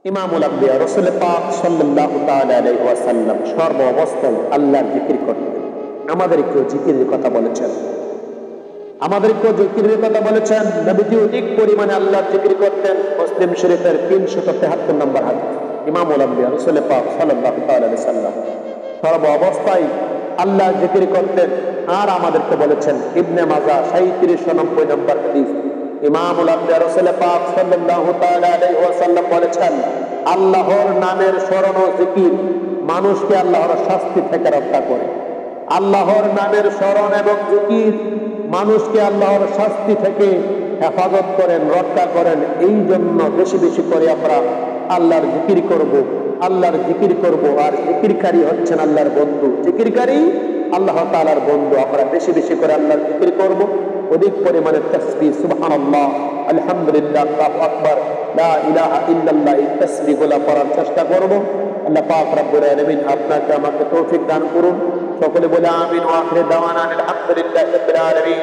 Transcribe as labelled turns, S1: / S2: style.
S1: ইমামুল আম্বিয়া রাসূল পাক সাল্লাল্লাহু তাআলা আলাইহি ওয়াসাল্লাম সর্ব অবস্থায় আল্লাহর জিকির করতেন। আমাদেরকেও জিকিরের কথা বলেছেন, আমাদেরকেও জিকিরের কথা বলেছেন। নবীজি অধিক পরিমাণে আল্লাহর জিকির করতেন। মুসলিম শরীফের 373 নম্বর হাদিস। ইমামুল আম্বিয়া রাসূল পাক সাল্লাল্লাহু তাআলা আলাইহি ওয়াসাল্লাম সর্ব অবস্থায় আল্লাহর জিকির করতেন। আর আমাদেরকে বলেছেন ইবনে মাজাহ 3790 নম্বর হাদিস, ইমামুল আম্বিয়া রাসূল পাক সাল্লাল্লাহু তাআলা আলাইহি ওয়াসাল্লাম বলেছেন, আল্লাহর নামের স্মরণ ও জিকির মানুষকে আল্লাহর শাস্তি থেকে রক্ষা করে। আল্লাহর নামের স্মরণ এবং জিকির মানুষকে আল্লাহর শাস্তি থেকে হেফাজত করেন, রক্ষা করেন। এই জন্য বেশি বেশি করে আমরা আল্লাহর জিকির করব, আল্লাহর জিকির করব। আর জিকিরকারী হচ্ছেন আল্লাহর বন্ধু, জিকিরকারী আল্লাহ তাআলার বন্ধু। আমরা বেশি বেশি করে আল্লাহর জিকির করব, অধিক পরিমাণে তাসবিহ, সুবহানাল্লাহ, আলহামদুলিল্লাহ, আল্লাহু আকবার, লা ইলাহা ইল্লাল্লাহ এই তাসবিহগুলো পড়ার চেষ্টা করব। আল্লাহ পাক রব্বুল আলামিন আপনাকে আমাকে তৌফিক দান করুন। সকলে বলে আমিন। ওয়া আখিরু দাওয়ানা আলহামদুলিল্লাহি রাব্বিল আলামিন।